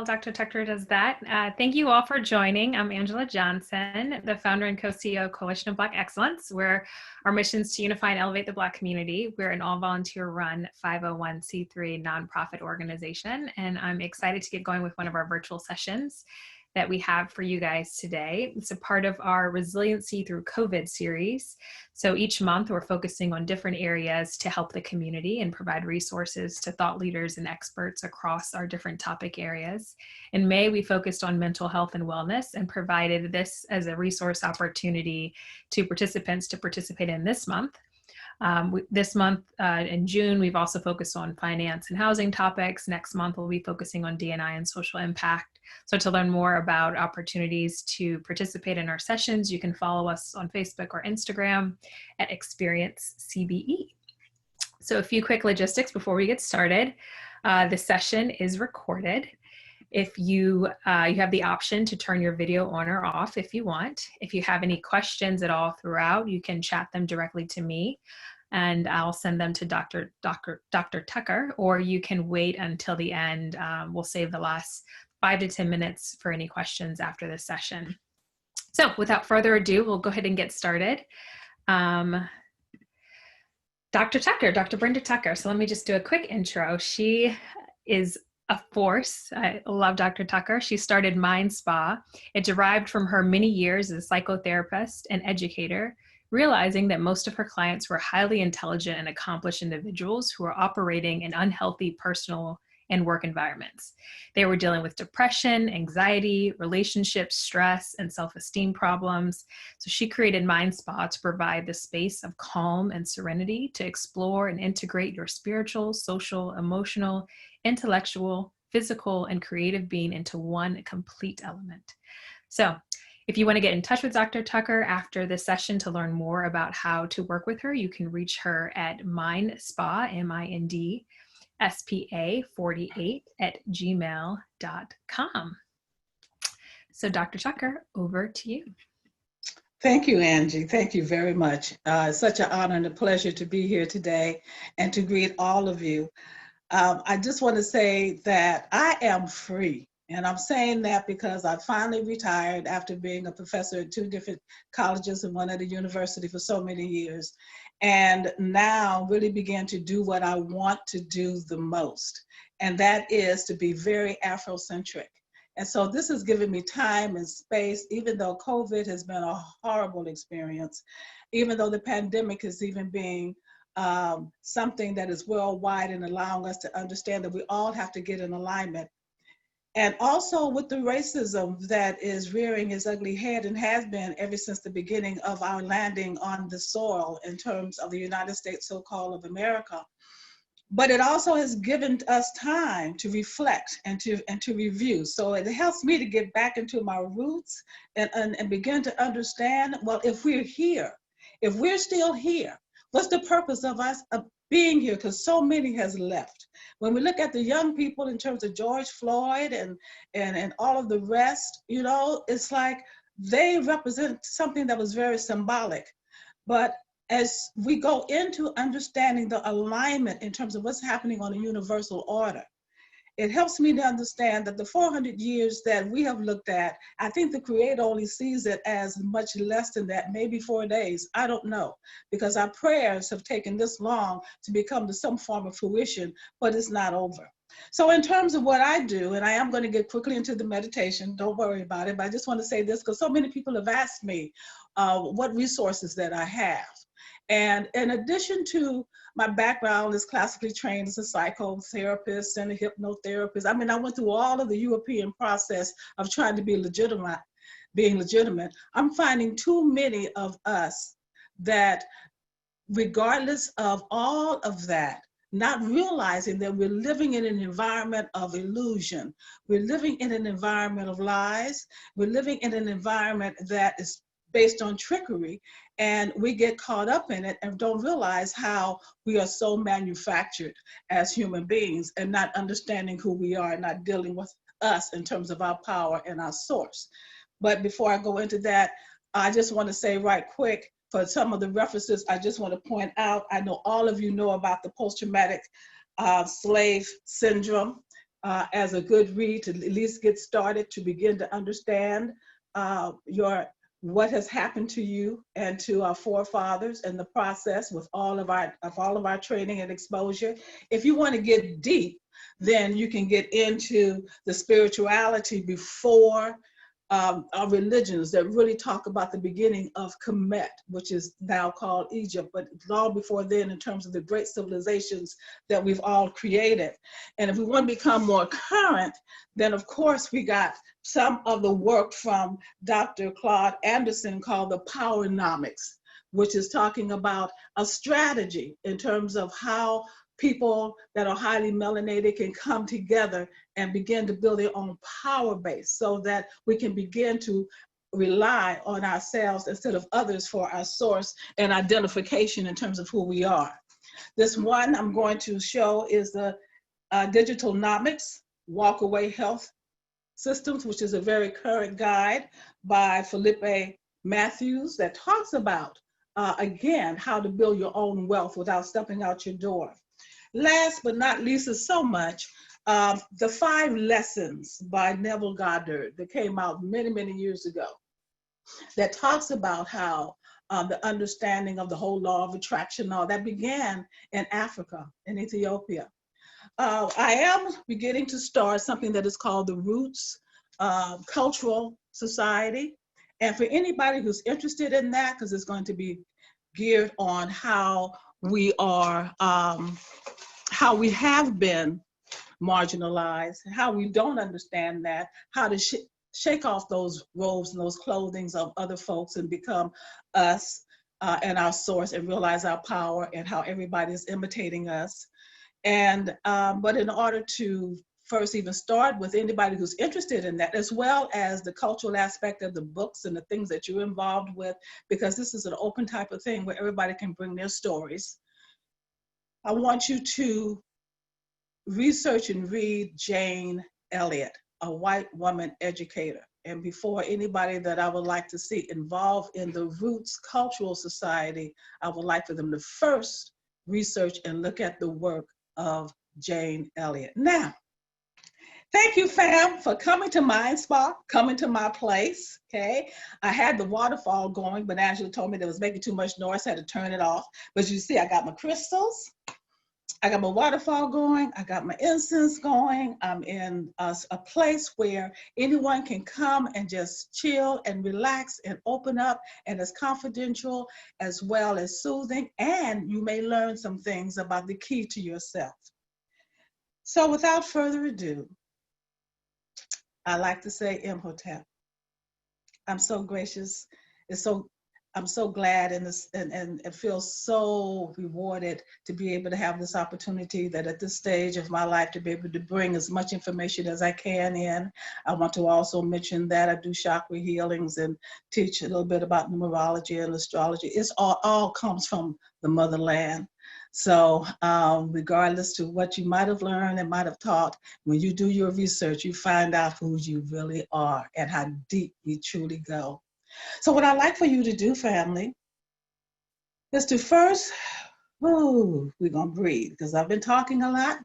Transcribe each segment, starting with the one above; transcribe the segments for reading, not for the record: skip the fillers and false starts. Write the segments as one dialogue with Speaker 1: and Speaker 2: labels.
Speaker 1: while Dr. Tucker does that, thank you all for joining. I'm Angela Johnson, the founder and co-CEO of Coalition of Black Excellence, where our mission is to unify and elevate the Black community. We're an all-volunteer run 501c3 nonprofit organization, and I'm excited to get going with one of our virtual sessions that we have for you guys today. It's a part of our Resiliency Through COVID series. So each month we're focusing on different areas to help the community and provide resources to thought leaders and experts across our different topic areas. In May, we focused on mental health and wellness and provided this as a resource opportunity to participants to participate in this month. This month in June, we've also focused on finance and housing topics. Next month, we'll be focusing on D&I and social impact. So to learn more about opportunities to participate in our sessions, you can follow us on Facebook or Instagram at Experience CBE. So a few quick logistics before we get started. The session is recorded. If you have the option to turn your video on or off if you want. If you have any questions at all throughout, you can chat them directly to me and I'll send them to Dr. Tucker, or you can wait until the end. We'll save the last 5 to 10 minutes for any questions after this session. So without further ado, we'll go ahead and get started. Dr. Tucker, Dr. Brenda Tucker. So let me just do a quick intro. She is a force. I love Dr. Tucker. She started MindSpa. It derived from her many years as a psychotherapist and educator, realizing that most of her clients were highly intelligent and accomplished individuals who were operating in unhealthy personal and work environments. They were dealing with depression, anxiety, relationships, stress, and self-esteem problems. So she created MindSpa to provide the space of calm and serenity to explore and integrate your spiritual, social, emotional, intellectual, physical, and creative being into one complete element. So if you want to get in touch with Dr. Tucker after this session to learn more about how to work with her, you can reach her at MindSpa, MindSpa48@gmail.com. So Dr. Tucker, over to you.
Speaker 2: Thank you, Angie. Thank you very much. It's such an honor and a pleasure to be here today and to greet all of you. I just want to say that I am free. And I'm saying that because I finally retired after being a professor at 2 different colleges and one at a university for so many years. And now really began to do what I want to do the most. And that is to be very Afrocentric. And so this has given me time and space, even though COVID has been a horrible experience, even though the pandemic is even being something that is worldwide and allowing us to understand that we all have to get in alignment. And also with the racism that is rearing its ugly head and has been ever since the beginning of our landing on the soil in terms of the United States, so-called of America. But it also has given us time to reflect and to review. So it helps me to get back into my roots and begin to understand, well, if we're here, if we're still here, what's the purpose of us being here? Because so many has left. When we look at the young people in terms of George Floyd and all of the rest, you know, it's like they represent something that was very symbolic. But as we go into understanding the alignment in terms of what's happening on a universal order, it helps me to understand that the 400 years that we have looked at, I think the Creator only sees it as much less than that, maybe 4 days. I don't know, because our prayers have taken this long to become to some form of fruition, but it's not over. So in terms of what I do, and I am going to get quickly into the meditation, don't worry about it, but I just want to say this because so many people have asked me what resources that I have. And in addition to my background is classically trained as a psychotherapist and a hypnotherapist. I mean, I went through all of the European process of trying to be legitimate, being legitimate. I'm finding too many of us that regardless of all of that, not realizing that we're living in an environment of illusion. We're living in an environment of lies. We're living in an environment that is based on trickery, and we get caught up in it and don't realize how we are so manufactured as human beings and not understanding who we are and not dealing with us in terms of our power and our source. But before I go into that, I just want to say right quick, for some of the references, I just want to point out, I know all of you know about the post-traumatic slave syndrome. as a good read to at least get started, to begin to understand what has happened to you and to our forefathers and the process with all of our training and exposure. If you want to get deep, then you can get into the spirituality before our religions that really talk about the beginning of Kemet, which is now called Egypt, but long before then in terms of the great civilizations that we've all created. And if we want to become more current, then of course we got some of the work from Dr. Claude Anderson called the Powernomics, which is talking about a strategy in terms of how people that are highly melanated can come together and begin to build their own power base so that we can begin to rely on ourselves instead of others for our source and identification in terms of who we are. This one I'm going to show is the Digital Nomics, Walk Away Health Systems, which is a very current guide by Felipe Matthews that talks about, again, how to build your own wealth without stepping out your door. Last but not least is so much, the 5 Lessons by Neville Goddard that came out many, many years ago that talks about how the understanding of the whole law of attraction, all that began in Africa, in Ethiopia. I am beginning to start something that is called the Roots Cultural Society. And for anybody who's interested in that, because it's going to be geared on how we are, how we have been marginalized, how we don't understand that, how to shake off those robes and those clothings of other folks and become us and our source and realize our power and how everybody is imitating us. And but in order to first even start with anybody who's interested in that, as well as the cultural aspect of the books and the things that you're involved with, because this is an open type of thing where everybody can bring their stories, I want you to research and read Jane Elliott, a white woman educator. And before anybody that I would like to see involved in the Roots Cultural Society, I would like for them to first research and look at the work of Jane Elliott. Now, thank you, fam, for coming to MindSpa, coming to my place, okay? I had the waterfall going, but Angela told me that it was making too much noise, I had to turn it off. But you see, I got my crystals, I got my waterfall going, I got my incense going. I'm in a place where anyone can come and just chill and relax and open up, and it's confidential as well as soothing, and you may learn some things about the key to yourself. So without further ado, I like to say Imhotep. I'm so gracious. I'm so glad and it feels so rewarded to be able to have this opportunity that at this stage of my life to be able to bring as much information as I can in. I want to also mention that I do chakra healings and teach a little bit about numerology and astrology. It's all comes from the motherland. So regardless to what you might have learned and might have taught, when you do your research, you find out who you really are and how deep we truly go. So what I'd like for you to do, family, is to first, we're going to breathe because I've been talking a lot.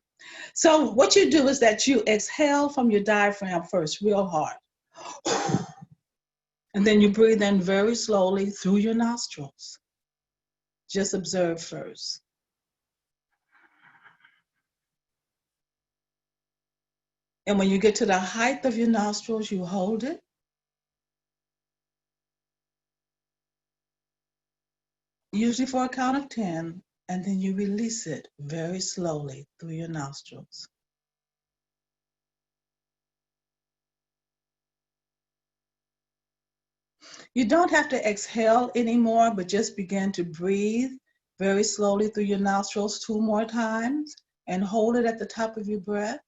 Speaker 2: So what you do is that you exhale from your diaphragm first, real hard. And then you breathe in very slowly through your nostrils. Just observe first. And when you get to the height of your nostrils, you hold it. Usually for a count of 10, and then you release it very slowly through your nostrils. You don't have to exhale anymore, but just begin to breathe very slowly through your nostrils 2 more times and hold it at the top of your breath.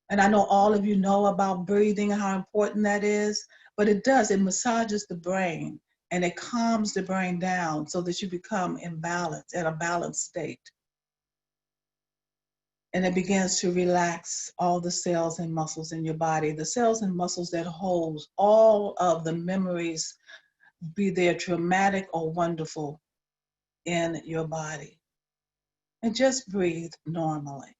Speaker 2: And I know all of you know about breathing and how important that is, but it massages the brain and it calms the brain down so that you become in balance, in a balanced state. And it begins to relax all the cells and muscles in your body, the cells and muscles that hold all of the memories, be they traumatic or wonderful, in your body. And just breathe normally.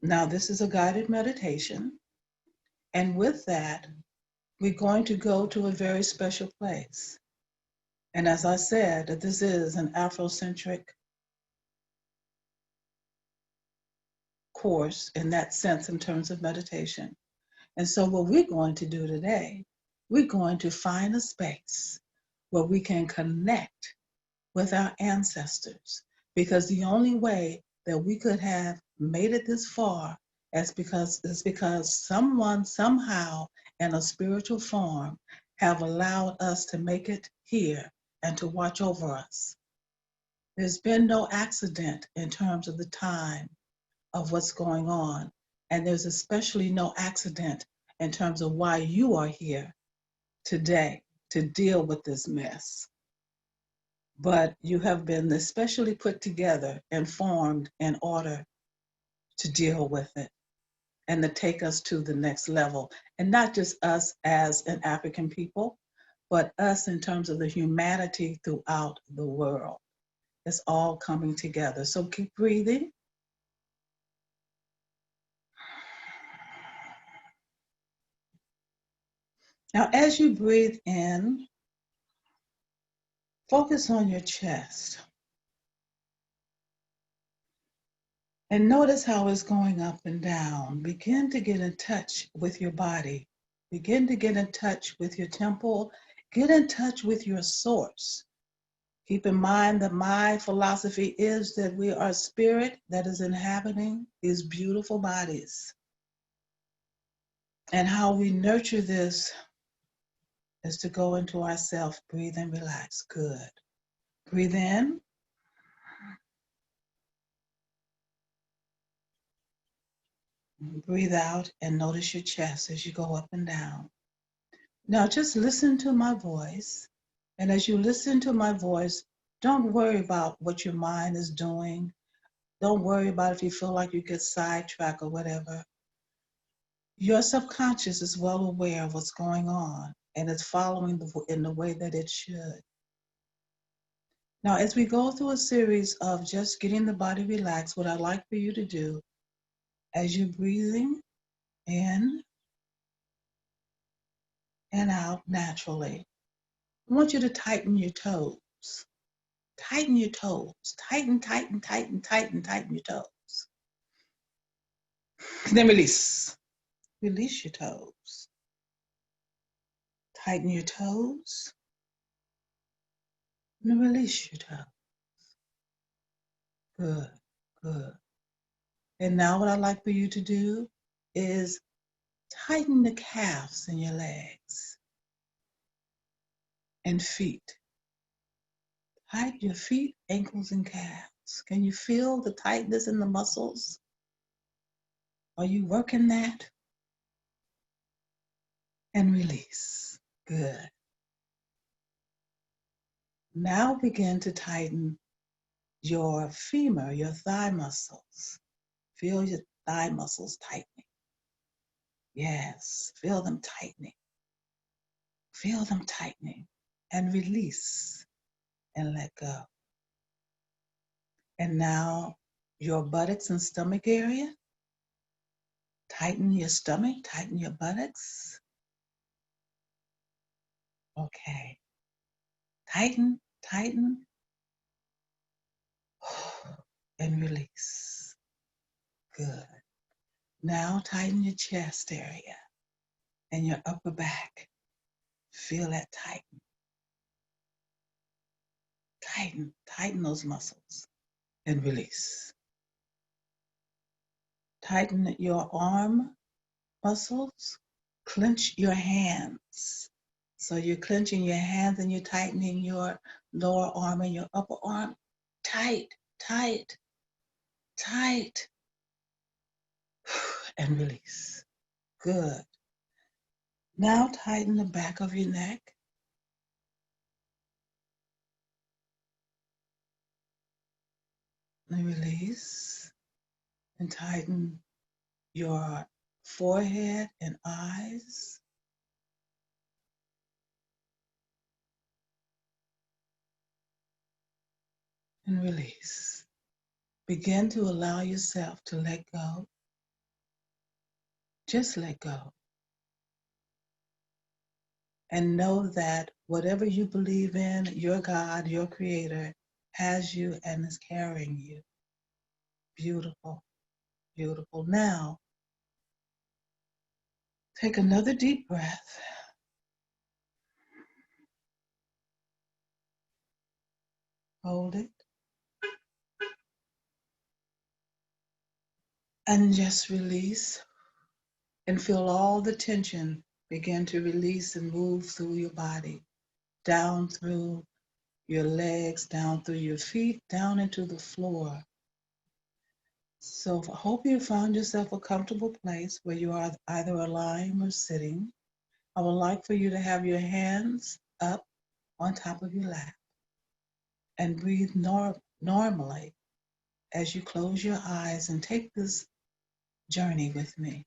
Speaker 2: Now, this is a guided meditation. And with that, we're going to go to a very special place. And as I said, that this is an Afrocentric course in that sense in terms of meditation. And so what we're going to do today, we're going to find a space where we can connect with our ancestors, because the only way that we could have made it this far is because someone somehow in a spiritual form have allowed us to make it here and to watch over us. There's been no accident in terms of the time of what's going on. And there's especially no accident in terms of why you are here today to deal with this mess. But you have been especially put together and formed in order to deal with it and to take us to the next level. And not just us as an African people, but us in terms of the humanity throughout the world. It's all coming together. So keep breathing. Now, as you breathe in, focus on your chest. And notice how it's going up and down. Begin to get in touch with your body. Begin to get in touch with your temple. Get in touch with your source. Keep in mind that my philosophy is that we are spirit that is inhabiting these beautiful bodies. And how we nurture this is to go into ourself, breathe and relax. Good. Breathe in. Breathe out and notice your chest as you go up and down. Now just listen to my voice. And as you listen to my voice, don't worry about what your mind is doing. Don't worry about if you feel like you get sidetracked or whatever. Your subconscious is well aware of what's going on and it's following in the way that it should. Now, as we go through a series of just getting the body relaxed, what I'd like for you to do as you're breathing in and out naturally, I want you to tighten your toes. Tighten your toes. Tighten, tighten, tighten, tighten, tighten your toes. Then release. Release your toes. Tighten your toes. And release your toes. Good, good. And now what I'd like for you to do is tighten the calves in your legs and feet. Tighten your feet, ankles, and calves. Can you feel the tightness in the muscles? Are you working that? And release. Good. Now begin to tighten your femur, your thigh muscles. Feel your thigh muscles tightening. Yes, feel them tightening. Feel them tightening. And release and let go. And now your buttocks and stomach area. Tighten your stomach, tighten your buttocks. Okay. Tighten, tighten, and release. Good. Now tighten your chest area and your upper back. Feel that tighten. Tighten, tighten those muscles and release. Tighten your arm muscles. Clench your hands. So you're clenching your hands and you're tightening your lower arm and your upper arm. Tight, tight, tight. And release. Good. Now tighten the back of your neck. And release. And tighten your forehead and eyes. And release. Begin to allow yourself to let go Just let go. And know that whatever you believe in, your God, your Creator, has you and is carrying you. Beautiful, beautiful. Now, take another deep breath. Hold it. And just release. And feel all the tension begin to release and move through your body, down through your legs, down through your feet, down into the floor. So I hope you found yourself a comfortable place where you are either lying or sitting. I would like for you to have your hands up on top of your lap and breathe normally as you close your eyes and take this journey with me.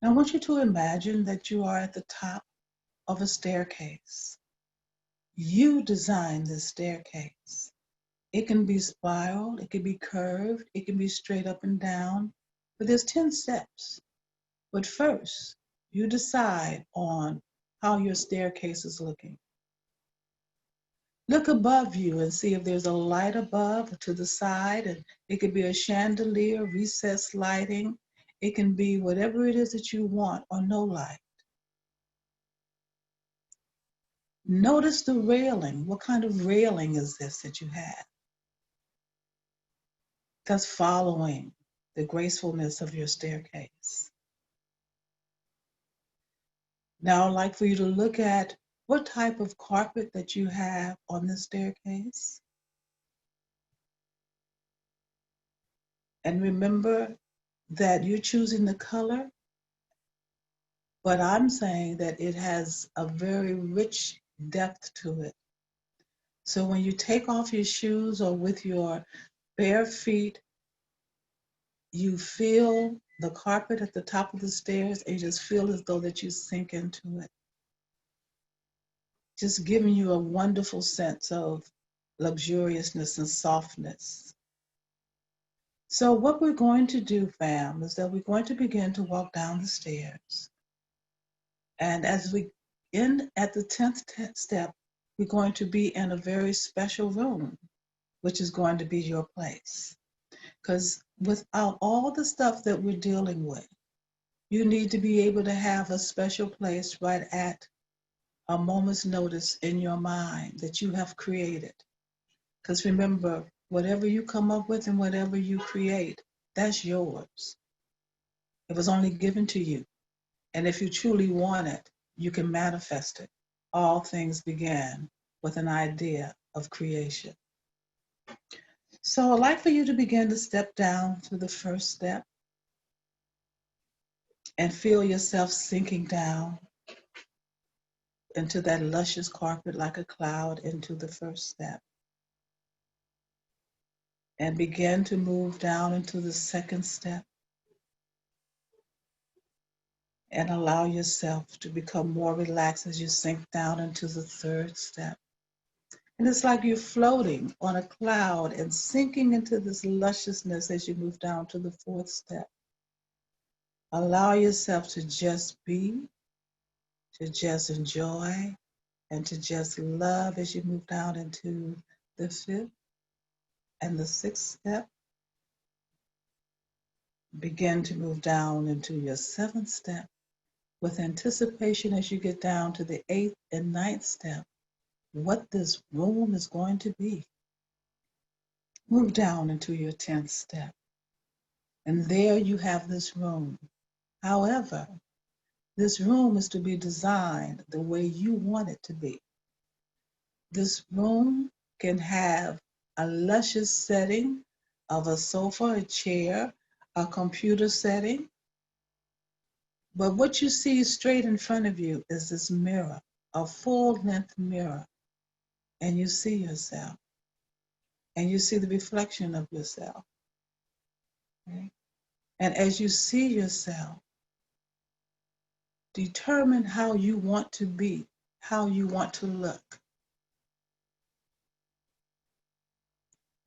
Speaker 2: Now I want you to imagine that you are at the top of a staircase. You designed this staircase. It can be spiraled, it can be curved, it can be straight up and down, but there's 10 steps. But first, you decide on how your staircase is looking. Look above you and see if there's a light above or to the side, and it could be a chandelier, recessed lighting. It can be whatever it is that you want or no light. Notice the railing. What kind of railing is this that you have? That's following the gracefulness of your staircase. Now I'd like for you to look at what type of carpet that you have on the staircase. And remember that you're choosing the color, but I'm saying that it has a very rich depth to it. So when you take off your shoes or with your bare feet, you feel the carpet at the top of the stairs and you just feel as though that you sink into it. Just giving you a wonderful sense of luxuriousness and softness. So what we're going to do, fam, is that we're going to begin to walk down the stairs. And as we end at the 10th step, we're going to be in a very special room, which is going to be your place. Because without all the stuff that we're dealing with, you need to be able to have a special place right at a moment's notice in your mind that you have created. Because remember, whatever you come up with and whatever you create, that's yours. It was only given to you. And if you truly want it, you can manifest it. All things began with an idea of creation. So I'd like for you to begin to step down to the first step and feel yourself sinking down into that luscious carpet like a cloud into the first step. And begin to move down into the second step. And allow yourself to become more relaxed as you sink down into the third step. And it's like you're floating on a cloud and sinking into this lusciousness as you move down to the fourth step. Allow yourself to just be, to just enjoy, and to just love as you move down into the fifth and the sixth step. Begin to move down into your seventh step with anticipation as you get down to the eighth and ninth step, what this room is going to be. Move down into your 10th step. And there you have this room. However, this room is to be designed the way you want it to be. This room can have a luscious setting of a sofa, a chair, a computer setting. But what you see straight in front of you is this mirror, a full-length mirror. And you see yourself. And you see the reflection of yourself. Okay? And as you see yourself, determine how you want to be, how you want to look.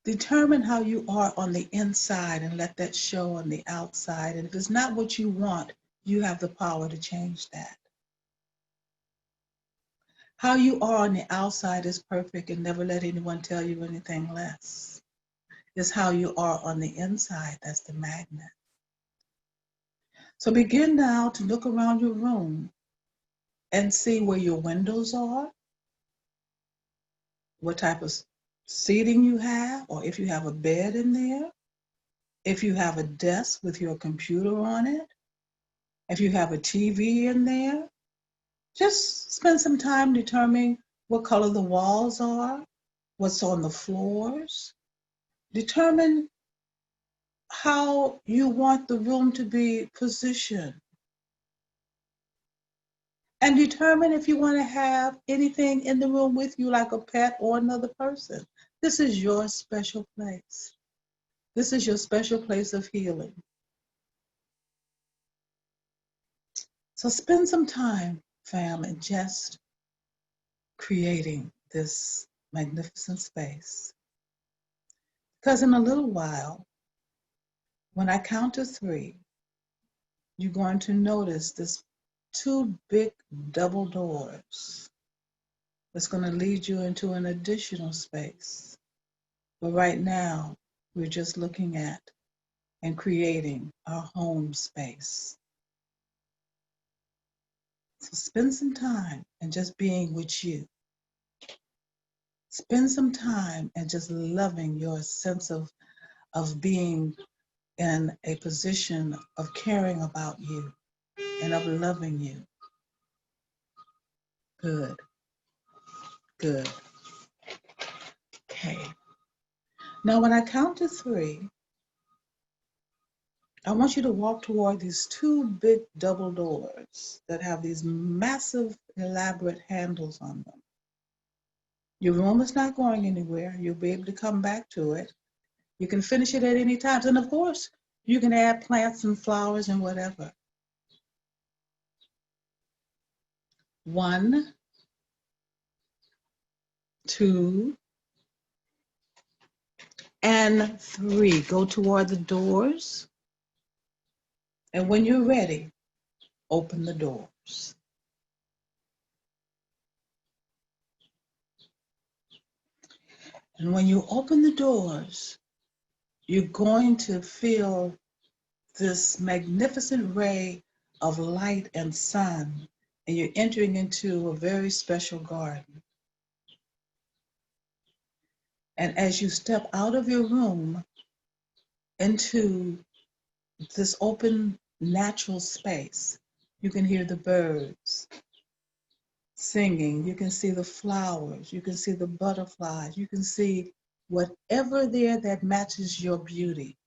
Speaker 2: Determine how you are on the inside and let that show on the outside. And if it's not what you want, you have the power to change that. How you are on the outside is perfect, and never let anyone tell you anything less. It's how you are on the inside that's the magnet. So begin now to look around your room and see where your windows are, what type of seating you have, or if you have a bed in there, if you have a desk with your computer on it, if you have a TV in there. Just spend some time determining what color the walls are, what's on the floors. Determine how you want the room to be positioned. And determine if you want to have anything in the room with you, like a pet or another person. This is your special place. This is your special place of healing. So spend some time, fam, in just creating this magnificent space. Because in a little while, when I count to 3, you're going to notice this 2 big double doors. That's going to lead you into an additional space. But right now, we're just looking at and creating our home space. So spend some time and just being with you. Spend some time and just loving your sense of being in a position of caring about you and of loving you. Good, good. Okay. Now, when I count to 3, I want you to walk toward these 2 big double doors that have these massive, elaborate handles on them. Your room is not going anywhere. You'll be able to come back to it. You can finish it at any time. And of course, you can add plants and flowers and whatever. 1, 2, and 3. Go toward the doors. And when you're ready, open the doors. And when you open the doors, you're going to feel this magnificent ray of light and sun, and you're entering into a very special garden. And as you step out of your room into this open, natural space, you can hear the birds singing, you can see the flowers, you can see the butterflies, you can see whatever there that matches your beauty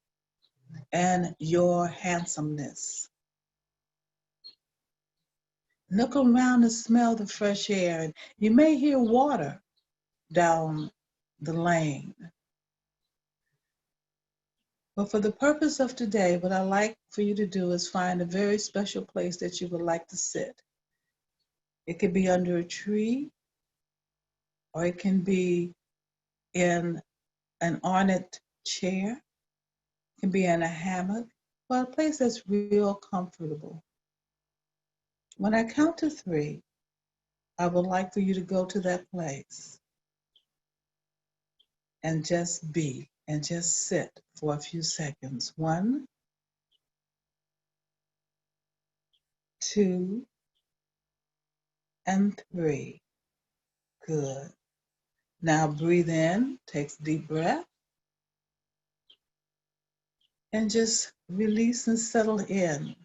Speaker 2: and your handsomeness. Look around and smell the fresh air, and you may hear water down the lane. But for the purpose of today, what I like for you to do is find a very special place that you would like to sit. It could be under a tree, or it can be in an ornate chair. It can be in a hammock, or a place that's real comfortable. When I count to 3, I would like for you to go to that place and just be, and just sit for a few seconds. 1, 2, and 3. Good. Now breathe in, take a deep breath, and just release and settle in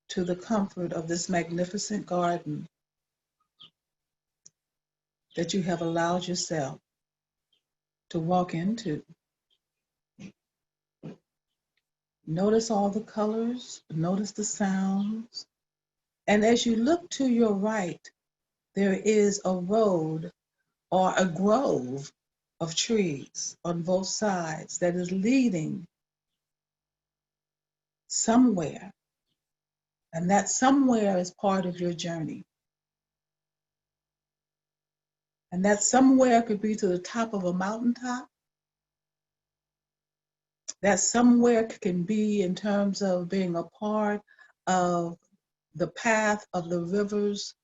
Speaker 2: to the comfort of this magnificent garden that you have allowed yourself to walk into. Notice all the colors, notice the sounds, and as you look to your right, there is a road or a grove of trees on both sides that is leading somewhere, and that somewhere is part of your journey. And that somewhere could be to the top of a mountaintop, that somewhere can be in terms of being a part of the path of the rivers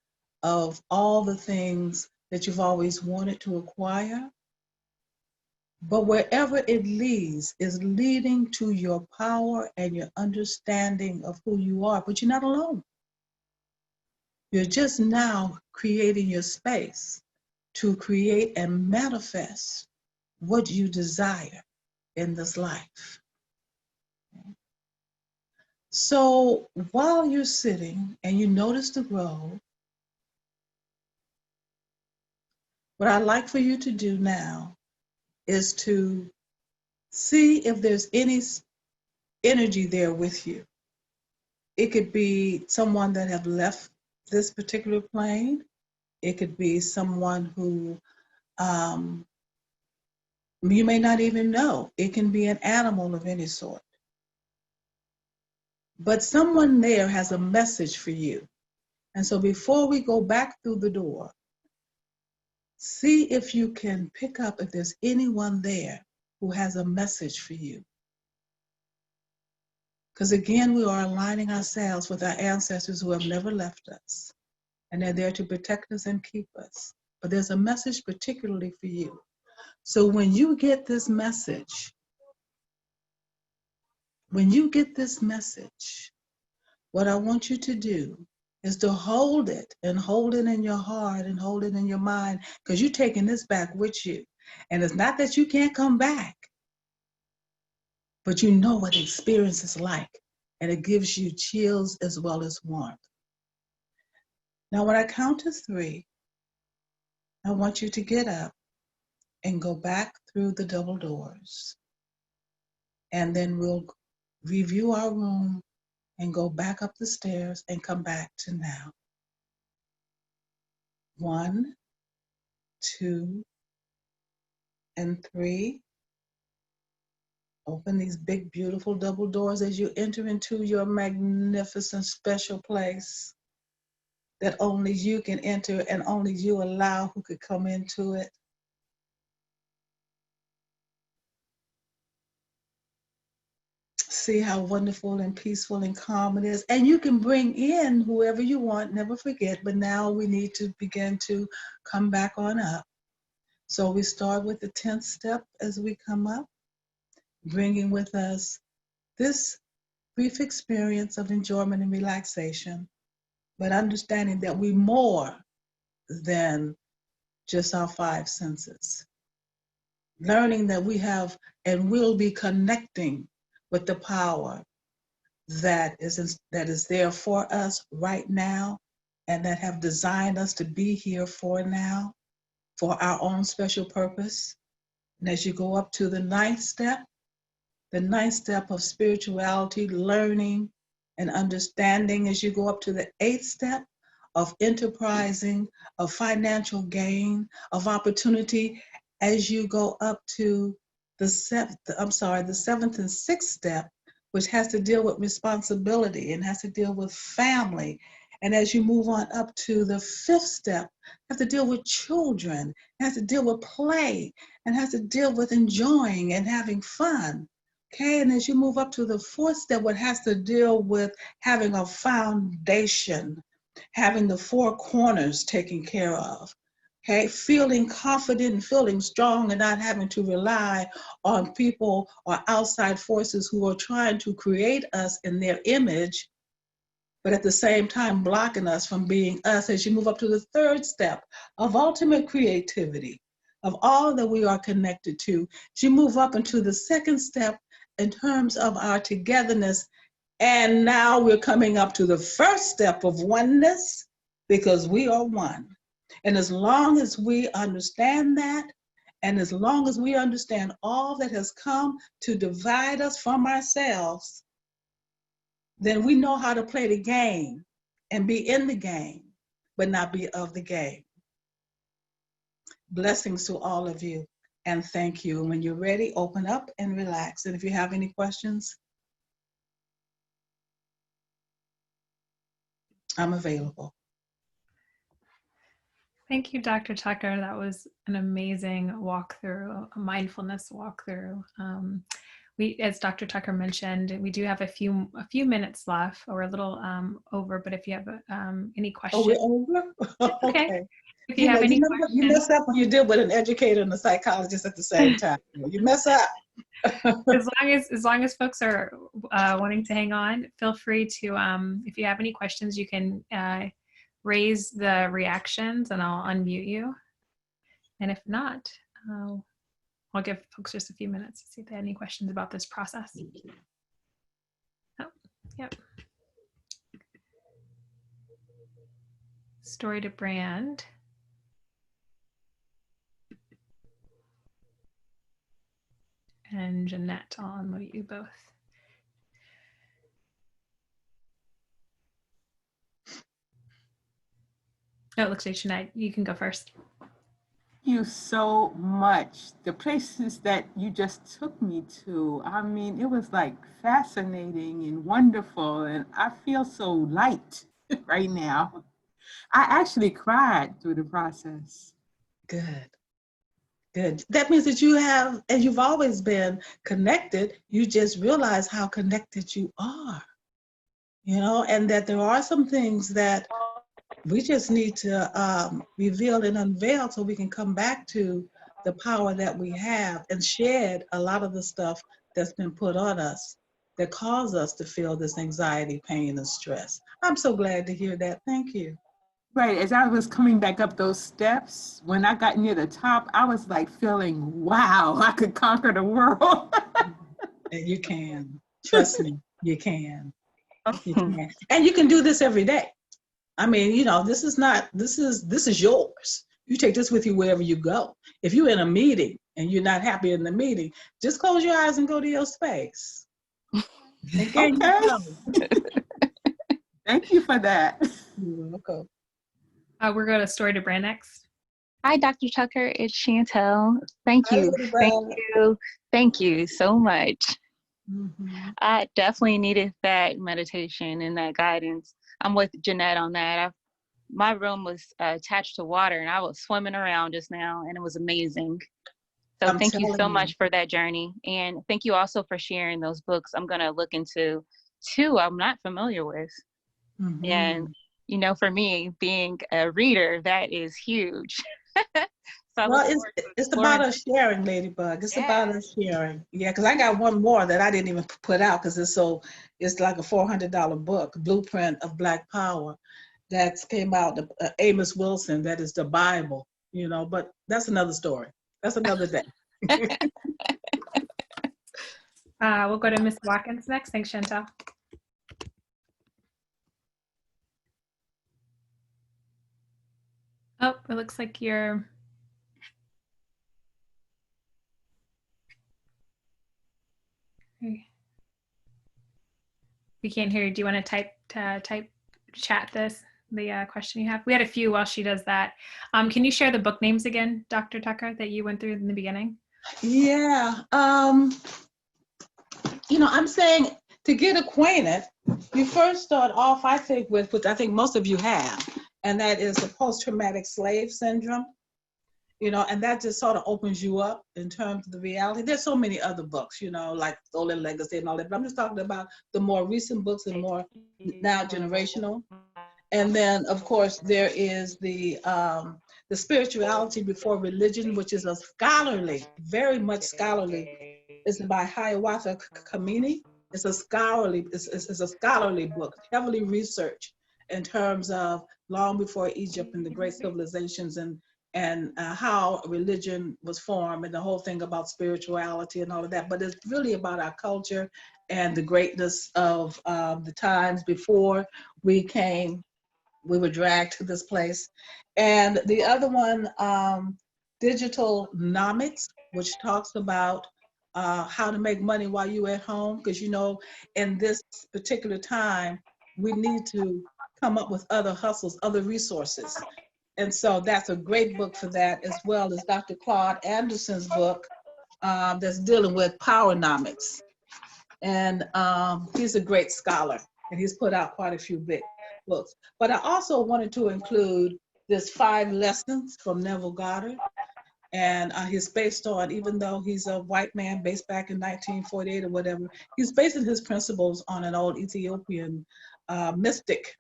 Speaker 2: of all the things that you've always wanted to acquire. But wherever it leads is leading to your power and your understanding of who you are, but you're not alone. You're just now creating your space to create and manifest what you desire in this life. So while you're sitting and you notice the grove, what I'd like for you to do now is to see if there's any energy there with you. It could be someone that have left this particular plane. It could be someone who you may not even know. It can be an animal of any sort. But someone there has a message for you. And so before we go back through the door, see if you can pick up if there's anyone there who has a message for you. Because again, we are aligning ourselves with our ancestors who have never left us. And they're there to protect us and keep us. But there's a message particularly for you. So when you get this message, what I want you to do is to hold it and hold it in your heart and hold it in your mind, because you're taking this back with you. And it's not that you can't come back, but you know what the experience is like. And it gives you chills as well as warmth. Now, when I count to 3, I want you to get up and go back through the double doors. And then we'll review our room and go back up the stairs and come back to now. 1, 2, and 3. Open these big, beautiful double doors as you enter into your magnificent, special place that only you can enter and only you allow who could come into it. See how wonderful and peaceful and calm it is. And you can bring in whoever you want, never forget, but now we need to begin to come back on up. So we start with the 10th step as we come up, bringing with us this brief experience of enjoyment and relaxation, but understanding that we're more than just our 5 senses. Learning that we have and will be connecting with the power that is there for us right now and that have designed us to be here for now, for our own special purpose. And as you go up to the 9th step, the 9th step of spirituality, learning and understanding, as you go up to the 8th step of enterprising, of financial gain, of opportunity, as you go up to the 7th and 6th step, which has to deal with responsibility and has to deal with family. And as you move on up to the 5th step, has to deal with children, has to deal with play, and has to deal with enjoying and having fun. Okay, and as you move up to the 4th step, what has to deal with having a foundation, having the 4 corners taken care of. Okay, feeling confident and feeling strong and not having to rely on people or outside forces who are trying to create us in their image, but at the same time blocking us from being us. As you move up to the 3rd step of ultimate creativity, of all that we are connected to, as you move up into the 2nd step in terms of our togetherness, and now we're coming up to the 1st step of oneness, because we are one. And as long as we understand that, and as long as we understand all that has come to divide us from ourselves, then we know how to play the game and be in the game, but not be of the game. Blessings to all of you, and thank you. When you're ready, open up and relax. And if you have any questions, I'm available.
Speaker 1: Thank you, Dr. Tucker. That was an amazing walkthrough, a mindfulness walkthrough. as Dr. Tucker mentioned, we do have a few minutes left, or a little over. But if you have any
Speaker 2: Oh, we're
Speaker 1: questions,
Speaker 2: over?
Speaker 1: okay.
Speaker 2: Okay.
Speaker 1: If you have any questions,
Speaker 2: You mess up when you deal with an educator and a psychologist at the same time. You mess up.
Speaker 1: as long as folks are wanting to hang on, feel free to, if you have any questions, you can raise the reactions and I'll unmute you. And if not, I'll give folks just a few minutes to see if they have any questions about this process. Oh, yep. Story to brand. And Jeanette, I'll unmute you both. Oh, it looks like Jeanette, you can go first.
Speaker 3: Thank you so much. The places that you just took me to, I mean, it was like fascinating and wonderful, and I feel so light right now. I actually cried through the process.
Speaker 2: Good. Good. That means that you have, and you've always been connected. You just realize how connected you are, and that there are some things that we just need to reveal and unveil so we can come back to the power that we have and shed a lot of the stuff that's been put on us that cause us to feel this anxiety, pain, and stress. I'm so glad to hear that. Thank you.
Speaker 3: Right, as I was coming back up those steps, when I got near the top, I was like feeling, wow, I could conquer the world.
Speaker 2: And you can. Trust me, you can. You can. And you can do this every day. I mean, this is yours. You take this with you wherever you go. If you're in a meeting and you're not happy in the meeting, just close your eyes and go to your space.
Speaker 3: Okay. Thank you for that.
Speaker 2: You're welcome.
Speaker 1: We're going to story to brand next.
Speaker 4: Hi, Dr. Tucker. It's Chantel. Thank you. Thank you. Thank you so much.
Speaker 2: Mm-hmm.
Speaker 4: I definitely needed that meditation and that guidance. I'm with Jeanette on that. My room was attached to water and I was swimming around just now and it was amazing. So thank you so much for that journey. And thank you also for sharing those books. I'm going to look into two I'm not familiar with.
Speaker 2: Mm-hmm.
Speaker 4: And for me, being a reader, that is huge.
Speaker 2: Well, it's about us sharing, Ladybug. It's about us sharing. Yeah, because I got one more that I didn't even put out because it's like a $400 book, Blueprint of Black Power, that came out, Amos Wilson, that is the Bible, but that's another story. That's another day.
Speaker 1: We'll go to Miss Watkins next. Thanks, Chantel. Oh, it looks like you're... We can't hear you. Do you want to type chat the question you have? We had a few while she does that. Can you share the book names again, Dr. Tucker, that you went through in the beginning?
Speaker 2: Yeah. I'm saying to get acquainted, you first start off, I think, with what I think most of you have, and that is the post-traumatic slave syndrome. And that just sort of opens you up in terms of the reality. There's so many other books, like Stolen Legacy and all that, but I'm just talking about the more recent books and more now generational. And then, of course, there is the Spirituality Before Religion, which is a scholarly, very much scholarly. It's by Hiawatha Kamini. It's a scholarly book, heavily researched in terms of long before Egypt and the great civilizations and how religion was formed and the whole thing about spirituality and all of that. But it's really about our culture and the greatness of the times before we were dragged to this place. And the other one, Digital Nomics, which talks about how to make money while you're at home. Because, in this particular time, we need to come up with other hustles, other resources. And so that's a great book for that, as well as Dr. Claude Anderson's book that's dealing with powernomics. And he's a great scholar, and he's put out quite a few big books. But I also wanted to include this 5 lessons from Neville Goddard. And he's based on, even though he's a white man based back in 1948 or whatever, he's basing his principles on an old Ethiopian mystic.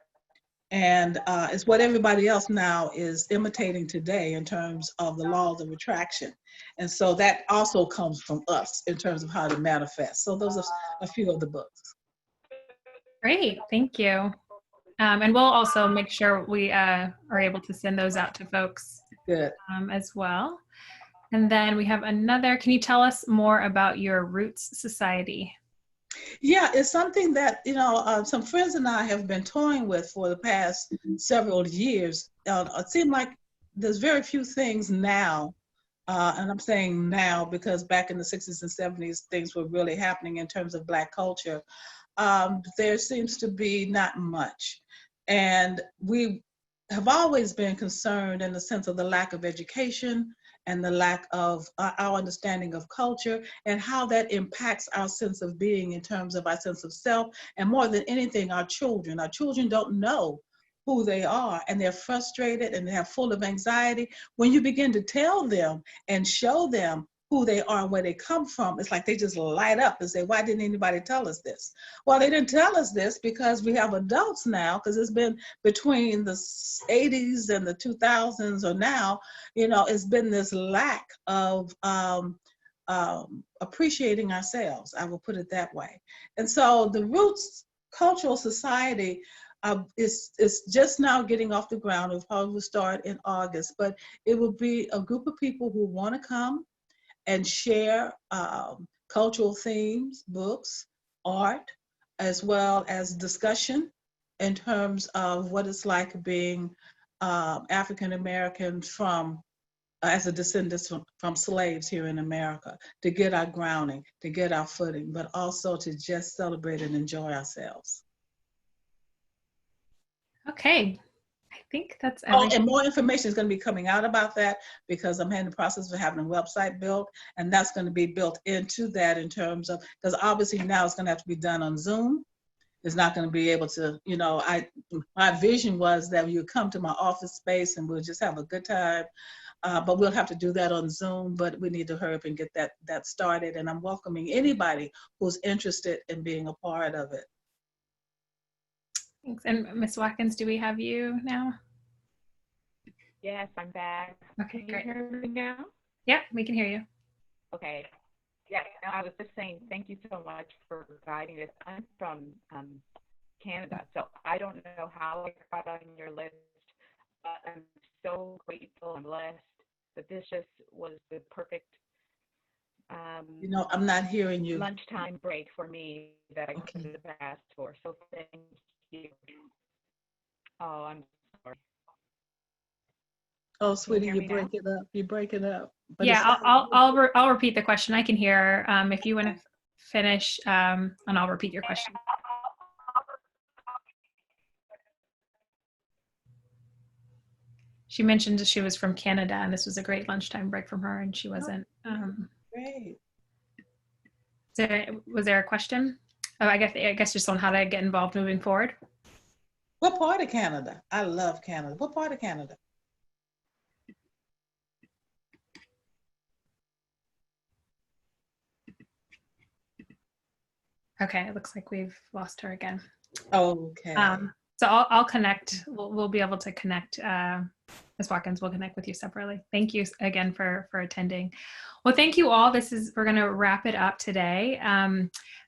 Speaker 2: And it's what everybody else now is imitating today in terms of the laws of attraction. And so that also comes from us in terms of how to manifest. So those are a few of the books.
Speaker 1: Great, thank you. And we'll also make sure we are able to send those out to folks.
Speaker 2: Good.
Speaker 1: As well. And then we have another, can you tell us more about your Roots Society?
Speaker 2: Yeah, it's something that, some friends and I have been toying with for the past several years. It seemed like there's very few things now, and I'm saying now because back in the 60s and 70s, things were really happening in terms of Black culture. There seems to be not much. And we have always been concerned in the sense of the lack of education and the lack of our understanding of culture and how that impacts our sense of being in terms of our sense of self, and more than anything, our children. Our children don't know who they are, and they're frustrated and they're full of anxiety. When you begin to tell them and show them who they are, where they come from, it's like they just light up and say, why didn't anybody tell us this? Well, they didn't tell us this because we have adults now, because it's been between the 80s and the 2000s or now, it's been this lack of appreciating ourselves, I will put it that way. And so the Roots Cultural Society is just now getting off the ground. It probably will start in August, but it will be a group of people who want to come and share cultural themes, books, art, as well as discussion in terms of what it's like being African American as a descendant from slaves here in America, to get our grounding, to get our footing, but also to just celebrate and enjoy ourselves.
Speaker 1: Okay. I think that's everything.
Speaker 2: Oh, and more information is going to be coming out about that because I'm in the process of having a website built, and that's going to be built into that in terms of, because obviously now it's going to have to be done on Zoom. It's not going to be able to, my vision was that you come to my office space and we'll just have a good time, but we'll have to do that on Zoom, but we need to hurry up and get that started. And I'm welcoming anybody who's interested in being a part of it.
Speaker 1: Thanks. And Ms. Watkins, do we have you now?
Speaker 5: Yes, I'm back.
Speaker 1: Okay, great.
Speaker 5: Can you hear me now?
Speaker 1: Yeah, we can hear you.
Speaker 5: Okay. Yeah, I was just saying thank you so much for guiding this. I'm from Canada, so I don't know how I got on your list, but I'm so grateful and blessed that this just was the perfect
Speaker 2: I'm not hearing you.
Speaker 5: lunchtime break for me that I could have asked for. So thank you. Oh, I'm sorry.
Speaker 2: Oh, sweetie, you break it up. You break it up. But
Speaker 1: yeah, I'll repeat the question. I can hear. If you want to finish, and I'll repeat your question. She mentioned she was from Canada, and this was a great lunchtime break from her, and she wasn't.
Speaker 2: Great.
Speaker 1: Was there a question? Oh, I guess just on how to get involved moving forward.
Speaker 2: What part of Canada? I love Canada. What part of Canada?
Speaker 1: Okay, it looks like we've lost her again.
Speaker 2: Okay.
Speaker 1: So I'll connect. We'll be able to connect. Ms. Watkins will connect with you separately. Thank you again for attending. Well, thank you all. We're going to wrap it up today.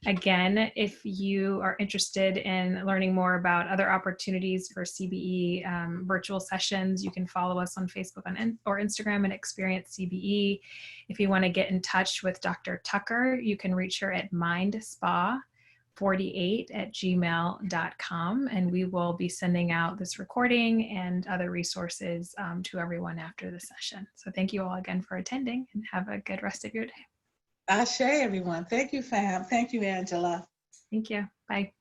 Speaker 1: Again, if you are interested in learning more about other opportunities for CBE virtual sessions, you can follow us on Facebook or Instagram at Experience CBE. If you want to get in touch with Dr. Tucker, you can reach her at mindspa48@gmail.com, and we will be sending out this recording and other resources to everyone after the session. So thank you all again for attending, and have a good rest of your day.
Speaker 2: Ashe, everyone. Thank you, fam. Thank you, Angela.
Speaker 1: Thank you. Bye.